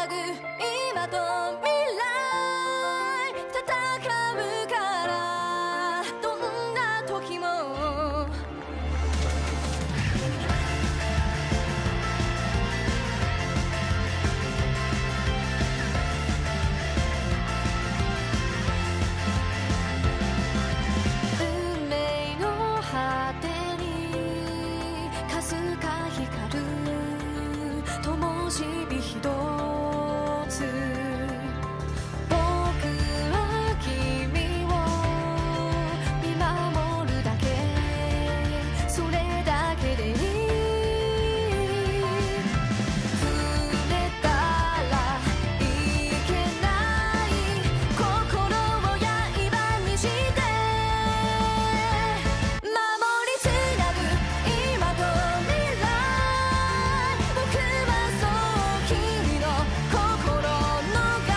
ぐ今と未来戦うからどんな時も運命の果てにかすか光る灯火ひとつ僕は君を見守るだけそれだけでいい触れたらいけない心を刃にして守りつなぐ今と未来僕はそう君の心のガ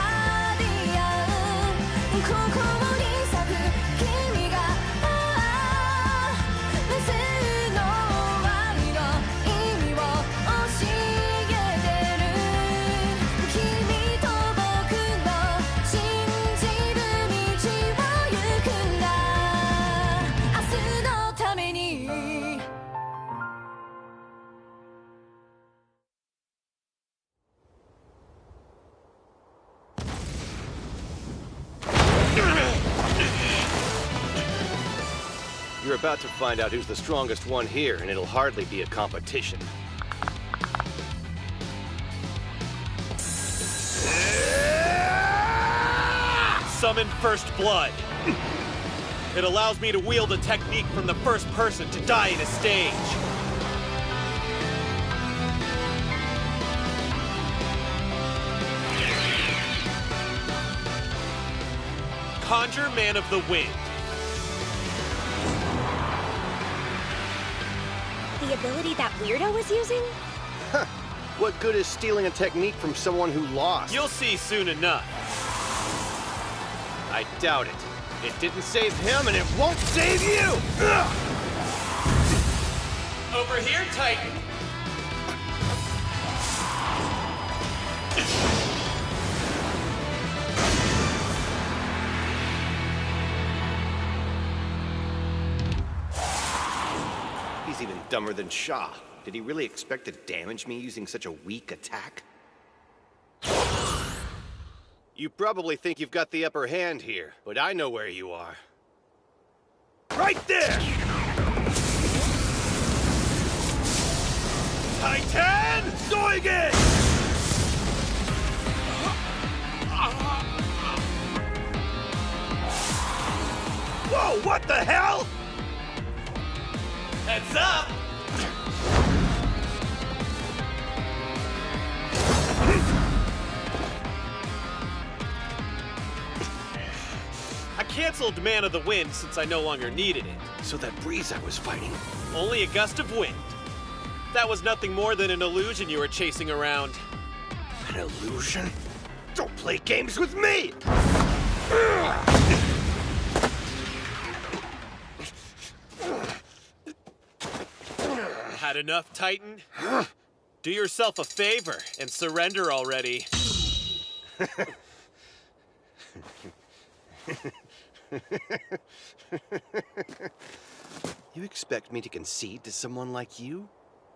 ーディアンここに咲く君が明日の愛の意味を教えてる君と僕の信じる道を行くんだ明日のためにYou're about to find out who's the strongest one here, and it'll hardly be a competition. Summon First Blood. It allows me to wield a technique from the first person to die in a stage. Conjure Man of the Wind. The ability that weirdo was using? What good is stealing a technique from someone who lost? You'll see soon enough. I doubt it. It didn't save him, and it won't save you! Ugh! Over here, Titan. He's even dumber than Shaw. Did he really expect to damage me using such a weak attack? You probably think you've got the upper hand here, but I know where you are. Right there! Titan Zoigan! Whoa, what the hell? Heads up! I canceled Man of the Wind since I no longer needed it. So that breeze I was fighting. Only a gust of wind. That was nothing more than an illusion you were chasing around. An illusion? Don't play games with me! Had enough, Titan? Do yourself a favor and surrender already. You expect me to concede to someone like you?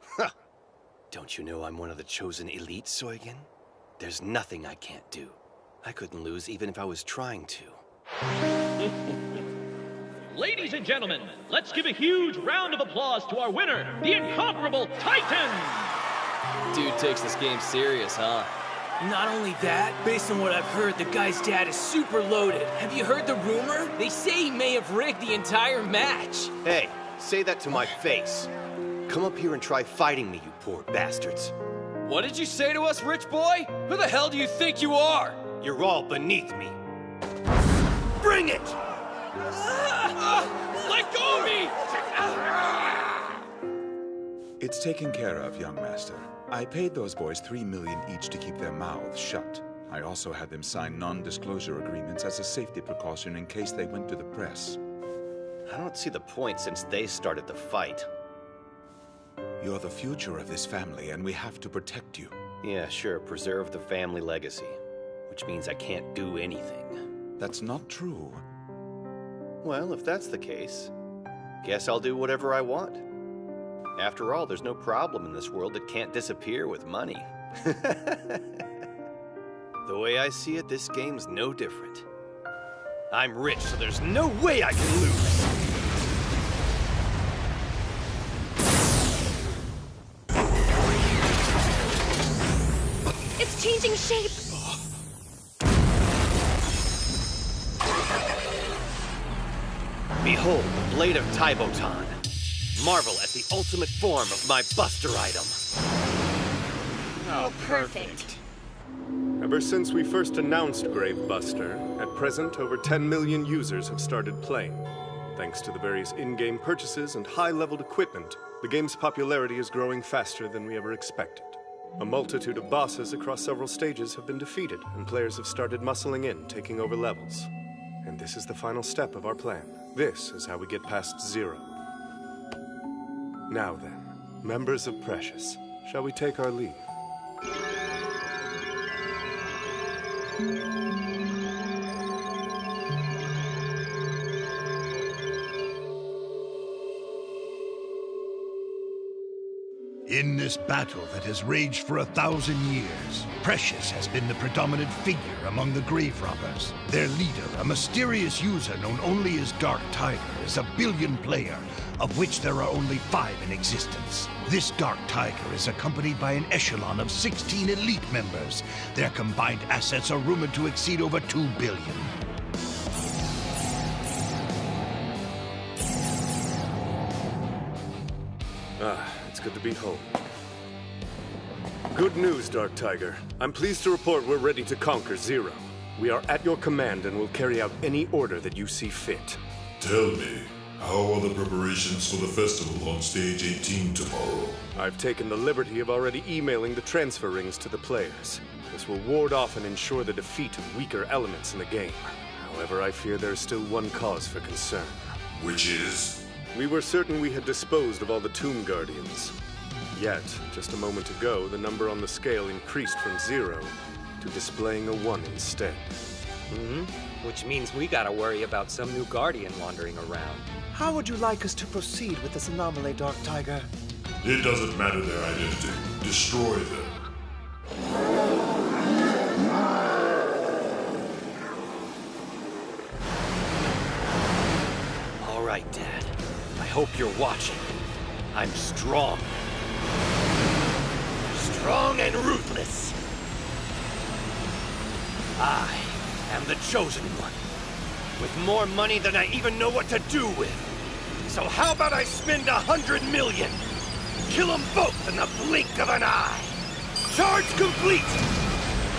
Huh. Don't you know I'm one of the chosen elite, Soigen? There's nothing I can't do. I couldn't lose even if I was trying to. Ladies and gentlemen, let's give a huge round of applause to our winner, the incomparable Titan! Dude takes this game serious, huh? Not only that, based on what I've heard, the guy's dad is super loaded. Have you heard the rumor? They say he may have rigged the entire match. Hey, say that to my face. Come up here and try fighting me, you poor bastards. What did you say to us, rich boy? Who the hell do you think you are? You're all beneath me. Bring it! Let go of me! It's taken care of, young master. I paid those boys $3 million each to keep their mouths shut. I also had them sign non-disclosure agreements as a safety precaution in case they went to the press. I don't see the point since they started the fight. You're the future of this family, and we have to protect you. Yeah, sure, preserve the family legacy. Which means I can't do anything. That's not true. Well, if that's the case, guess I'll do whatever I want. After all, there's no problem in this world that can't disappear with money. The way I see it, this game's no different. I'm rich, so there's no way I can lose! It's changing shape! Behold, the Blade of Tybotan. Marvel at the ultimate form of my Buster item. Oh, perfect. Ever since we first announced Gravebuster, at present over 10 million users have started playing. Thanks to the various in-game purchases and high-leveled equipment, the game's popularity is growing faster than we ever expected. A multitude of bosses across several stages have been defeated, and players have started muscling in, taking over levels. And this is the final step of our plan. This is how we get past Zero. Now then, members of Precious, shall we take our leave? In this battle that has raged for 1,000 years, Precious has been the predominant figure among the grave robbers. Their leader, a mysterious user known only as Dark Tiger, is a billion player, of which there are only 5 in existence. This Dark Tiger is accompanied by an echelon of 16 elite members. Their combined assets are rumored to exceed over 2 billion. It's good to be home. Good news, Dark Tiger. I'm pleased to report we're ready to conquer Zero. We are at your command and will carry out any order that you see fit. Tell me, how are the preparations for the festival on Stage 18 tomorrow? I've taken the liberty of already emailing the transfer rings to the players. This will ward off and ensure the defeat of weaker elements in the game. However, I fear there is still one cause for concern. Which is? We were certain we had disposed of all the Tomb Guardians. Yet, just a moment ago, the number on the scale increased from 0 to displaying a 1 instead. Which means we gotta worry about some new Guardian wandering around. How would you like us to proceed with this anomaly, Dark Tiger? It doesn't matter their identity. Destroy them. All right, Dad. I hope you're watching. I'm strong. Strong and ruthless. I am the chosen one. With more money than I even know what to do with. So how about I spend 100 million? Kill them both in the blink of an eye. Charge complete!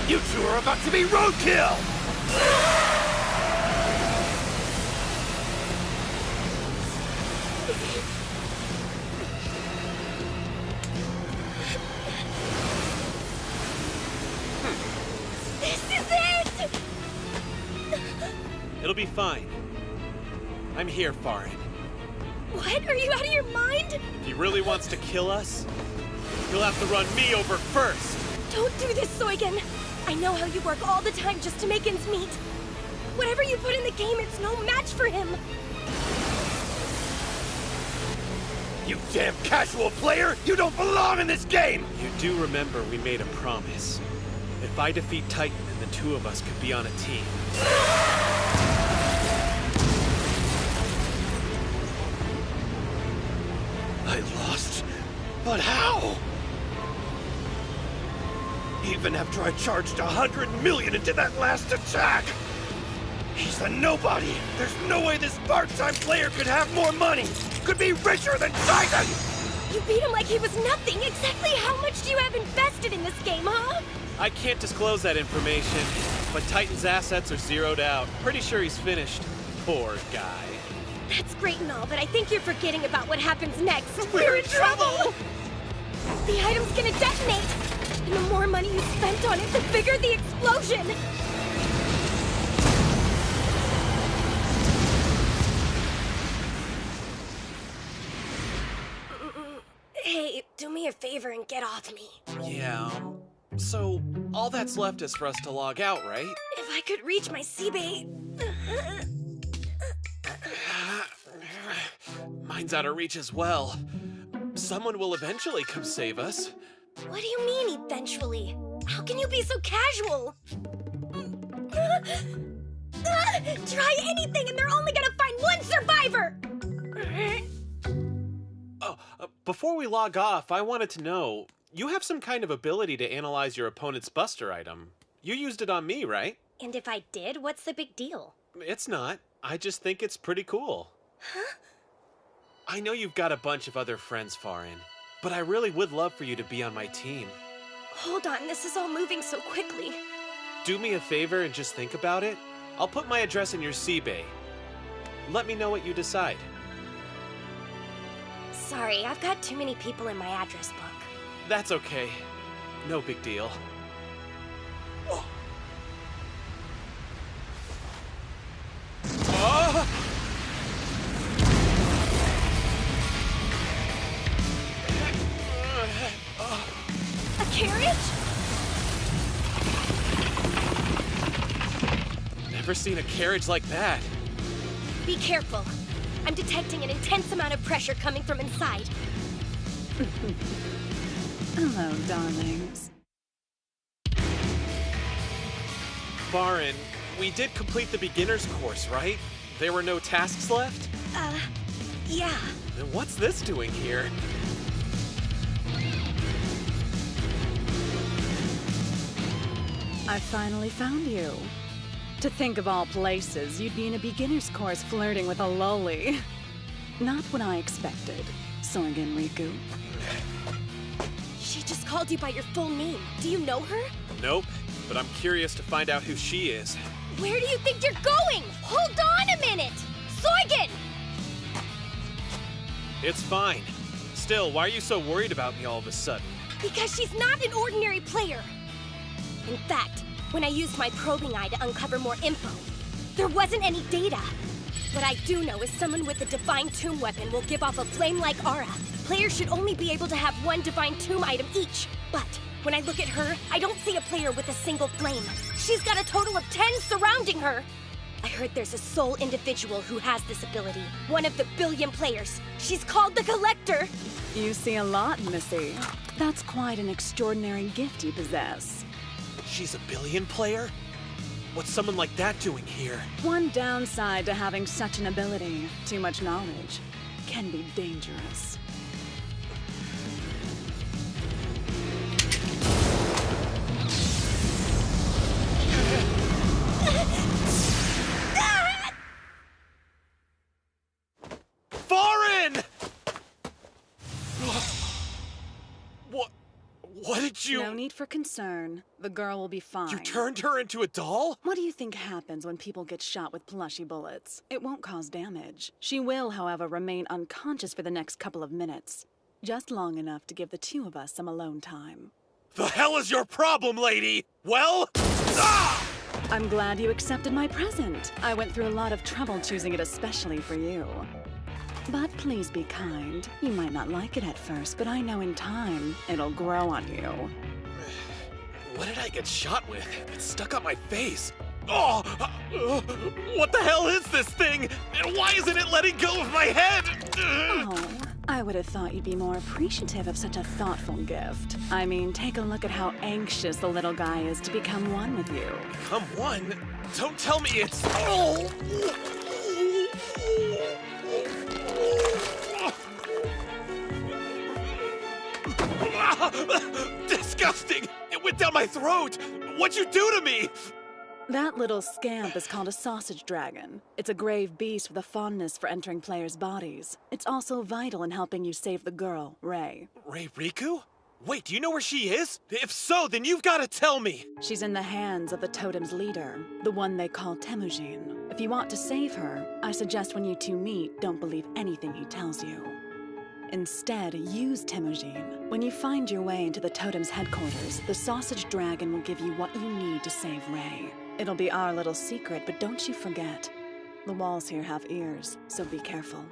You two are about to be roadkill! It'll be fine. I'm here, Farin. What? Are you out of your mind? If he really wants to kill us, he'll have to run me over first. Don't do this, Soigen. I know how you work all the time just to make ends meet. Whatever you put in the game, it's no match for him. You damn casual player! You don't belong in this game! You do remember we made a promise. If I defeat Titan, then the two of us could be on a team. I lost? But how? Even after I charged 100 million into that last attack! He's a nobody! There's no way this part-time player could have more money! Could be richer than Titan! You beat him like he was nothing! Exactly how much do you have invested in this game, huh? I can't disclose that information, but Titan's assets are zeroed out. Pretty sure he's finished. Poor guy. That's great and all, but I think you're forgetting about what happens next. We're in trouble! The item's gonna detonate! And the more money you spent on it, the bigger the explosion! Hey, do me a favor and get off me. Yeah, So, all that's left is for us to log out, right? If I could reach my C-Bay... Mine's out of reach as well. Someone will eventually come save us. What do you mean, eventually? How can you be so casual? Try anything and they're only gonna find one survivor! Oh, before we log off, I wanted to know, you have some kind of ability to analyze your opponent's buster item. You used it on me, right? And if I did, what's the big deal? It's not. I just think it's pretty cool. Huh? I know you've got a bunch of other friends, Farin, but I really would love for you to be on my team. Hold on, this is all moving so quickly. Do me a favor and just think about it. I'll put my address in your C-Bay. Let me know what you decide. Sorry, I've got too many people in my address book. That's okay. No big deal. Oh. Oh! A carriage? Never seen a carriage like that. Be careful. I'm detecting an intense amount of pressure coming from inside. Hello, darlings. Farin, we did complete the beginner's course, right? There were no tasks left? Yeah. Then what's this doing here? I finally found you. To think of all places, you'd be in a beginner's course flirting with a loli. Not what I expected, Soigen Riku. She just called you by your full name. Do you know her? Nope, but I'm curious to find out who she is. Where do you think you're going? Hold on a minute! Soigen! It's fine. Still, why are you so worried about me all of a sudden? Because she's not an ordinary player. In fact, when I used my probing eye to uncover more info, there wasn't any data. What I do know is someone with a Divine Tomb weapon will give off a flame-like aura. Players should only be able to have one Divine Tomb item each. But when I look at her, I don't see a player with a single flame. She's got a total of 10 surrounding her. I heard there's a sole individual who has this ability. One of the billion players. She's called the Collector. You see a lot, Missy. That's quite an extraordinary gift you possess. She's a billion player? What's someone like that doing here? One downside to having such an ability, too much knowledge, can be dangerous. Farin! What did you... No need for concern. The girl will be fine. You turned her into a doll? What do you think happens when people get shot with plushy bullets? It won't cause damage. She will, however, remain unconscious for the next couple of minutes. Just long enough to give the two of us some alone time. The hell is your problem, lady? Well... Ah! I'm glad you accepted my present. I went through a lot of trouble choosing it especially for you. But please be kind. You might not like it at first, but I know in time, it'll grow on you. What did I get shot with? It's stuck on my face. Oh! What the hell is this thing? And why isn't it letting go of my head? Oh, I would have thought you'd be more appreciative of such a thoughtful gift. I mean, take a look at how anxious the little guy is to become one with you. Become one? Don't tell me it's... Oh! Disgusting! It went down my throat! What'd you do to me? That little scamp is called a sausage dragon. It's a grave beast with a fondness for entering players' bodies. It's also vital in helping you save the girl, Rei. Rei Riku? Wait, do you know where she is? If so, then you've got to tell me! She's in the hands of the totem's leader, the one they call Temujin. If you want to save her, I suggest when you two meet, don't believe anything he tells you. Instead, use Temujin. When you find your way into the totem's headquarters, the sausage dragon will give you what you need to save Rei. It'll be our little secret, but don't you forget. The walls here have ears, so be careful.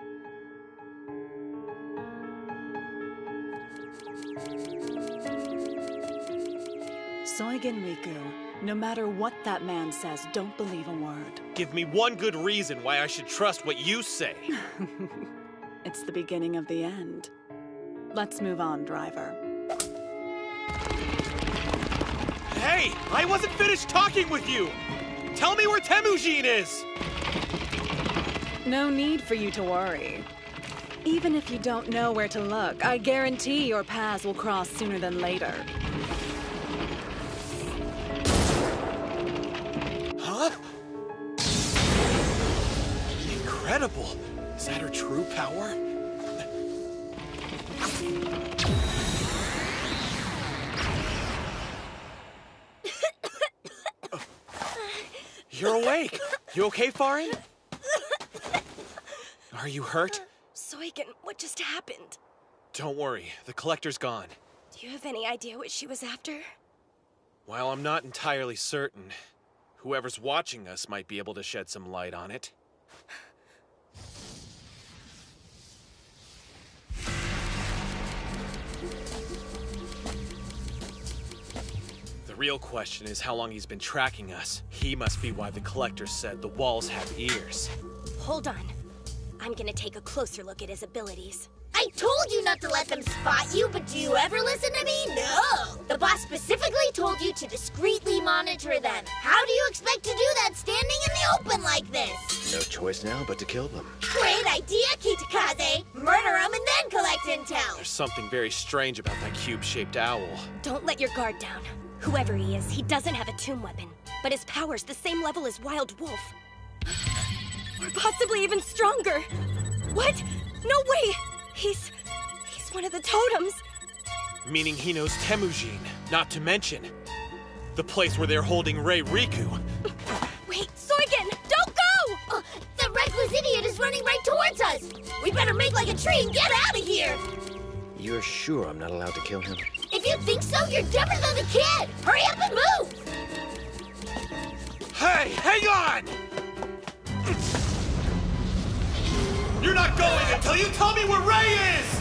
Soigen Riku, no matter what that man says, don't believe a word. Give me one good reason why I should trust what you say. It's the beginning of the end. Let's move on, driver. Hey! I wasn't finished talking with you! Tell me where Temujin is! No need for you to worry. Even if you don't know where to look, I guarantee your paths will cross sooner than later. Huh? Incredible! Is that her true power? You're awake! You okay, Farin? Are you hurt? Soigen, what just happened? Don't worry, the collector's gone. Do you have any idea what she was after? While I'm not entirely certain, whoever's watching us might be able to shed some light on it. The real question is how long he's been tracking us. He must be why the collector said the walls have ears. Hold on. I'm gonna take a closer look at his abilities. I told you not to let them spot you, but do you ever listen to me? No! The boss specifically told you to discreetly monitor them. How do you expect to do that standing in the open like this? No choice now but to kill them. Great idea, Kitakaze! Murder them and then collect intel! There's something very strange about that cube-shaped owl. Don't let your guard down. Whoever he is, he doesn't have a tomb weapon, but his power's the same level as Wild Wolf. Or possibly even stronger. What? No way! He's one of the totems. Meaning he knows Temujin, not to mention the place where they're holding Rei Riku. Wait, Soigen, don't go! That reckless idiot is running right towards us! We better make like a tree and get out of here! You're sure I'm not allowed to kill him? If you think so, you're dumber than the kid! Hurry up and move! Hey, hang on! You're not going until you tell me where Rei is!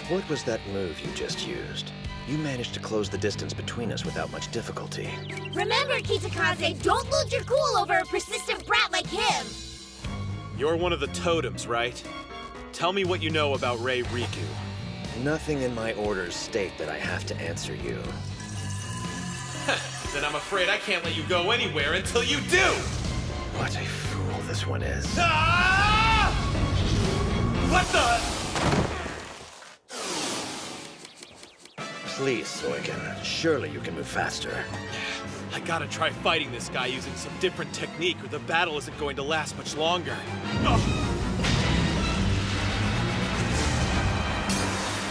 What was that move you just used? You managed to close the distance between us without much difficulty. Remember, Kitakaze, don't lose your cool over a persistent brat like him! You're one of the totems, right? Tell me what you know about Rei Riku. Nothing in my orders state that I have to answer you. Then I'm afraid I can't let you go anywhere until you do! What a fool this one is. Ah! What the? Please, Soigen. Surely you can move faster. I gotta try fighting this guy using some different technique or the battle isn't going to last much longer. Oh.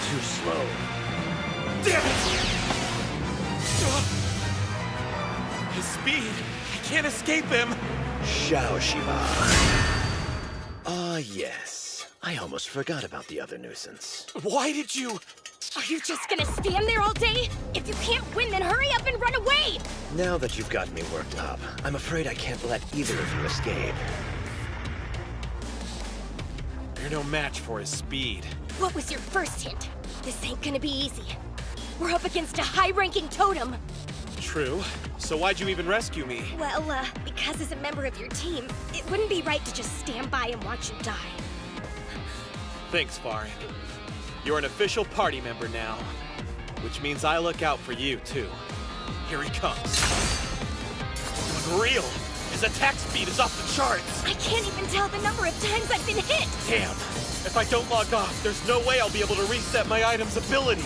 Too slow. Damn it! His speed! I can't escape him! Xiao Shiva. Ah, yes. I almost forgot about the other nuisance. Why did you... Are you just gonna stand there all day? If you can't win, then hurry up and run away! Now that you've got me worked up, I'm afraid I can't let either of you escape. You're no match for his speed. What was your first hint? This ain't gonna be easy. We're up against a high-ranking totem. True. So why'd you even rescue me? Well, because as a member of your team, it wouldn't be right to just stand by and watch you die. Thanks, Farin. You're an official party member now, which means I look out for you, too. Here he comes. Unreal! His attack speed is off the charts! I can't even tell the number of times I've been hit! Damn! If I don't log off, there's no way I'll be able to reset my item's abilities!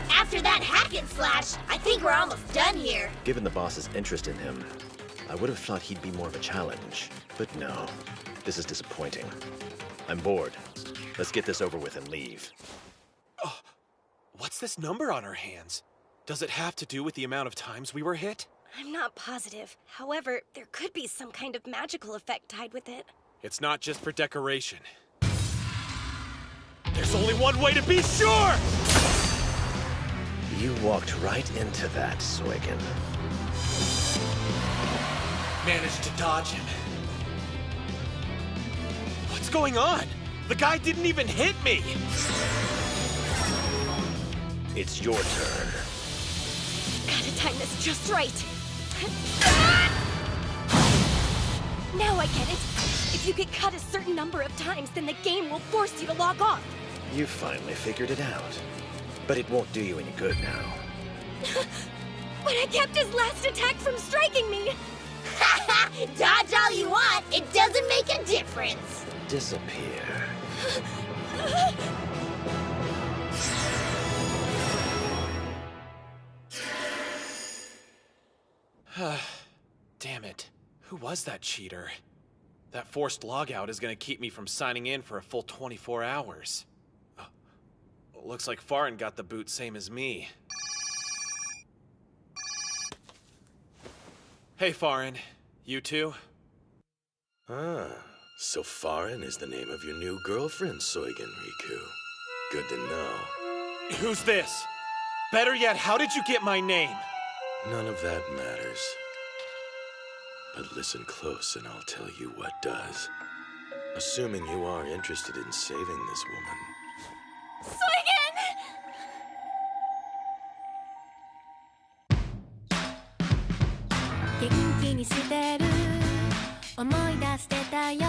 After that hack and slash, I think we're almost done here. Given the boss's interest in him, I would have thought he'd be more of a challenge. But no, this is disappointing. I'm bored. Let's get this over with and leave. Oh, what's this number on our hands? Does it have to do with the amount of times we were hit? I'm not positive. However, there could be some kind of magical effect tied with it. It's not just for decoration. There's only one way to be sure! You walked right into that, Suigen. Managed to dodge him. What's going on? The guy didn't even hit me! It's your turn. Gotta time this just right. Now I get it. If you get cut a certain number of times, then the game will force you to log off. You finally figured it out. But it won't do you any good now. But I kept his last attack from striking me! Dodge all you want, it doesn't make a difference. Disappear. Damn it. Who was that cheater? That forced logout is gonna keep me from signing in for a full 24 hours. Looks like Farin got the boot same as me. Hey, Farin. You too? Ah, so Farin is the name of your new girlfriend, Suigen Riku. Good to know. Who's this? Better yet, how did you get my name? None of that matters. But listen close and I'll tell you what does. Assuming you are interested in saving this woman. Suigen! Genkiにしてる思い出してたよ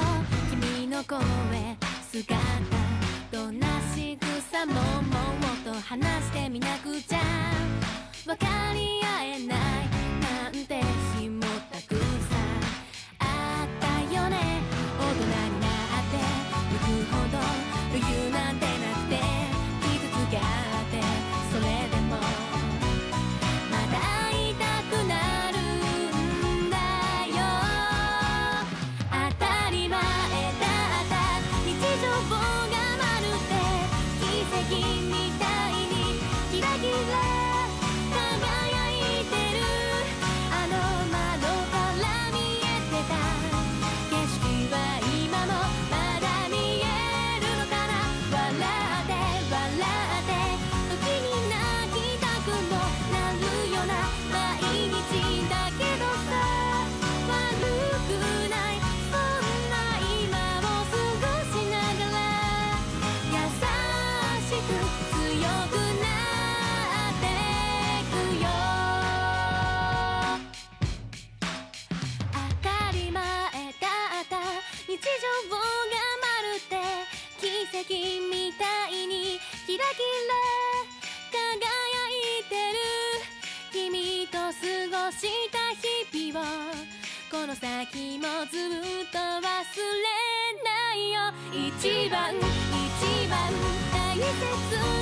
君の声姿どんな仕草ももっと話してみなくちゃ分かり合えないなんて日もたくさんあったよね大人になってゆくほど余裕なんてなくて傷つけ合ってそれでもまだ会いたくなるんだよ当たり前だった日常がまるで奇跡みたいにキラキラみたいにキラキラ輝いてる君と過ごした日々をこの先もずっと忘れないよ一番大切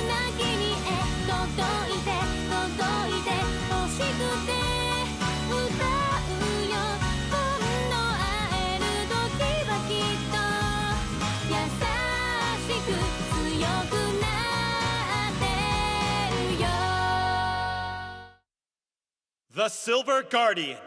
な君へ届いて欲しくて歌うよ今度会える時はきっと強くなってるよ The Silver Guardian.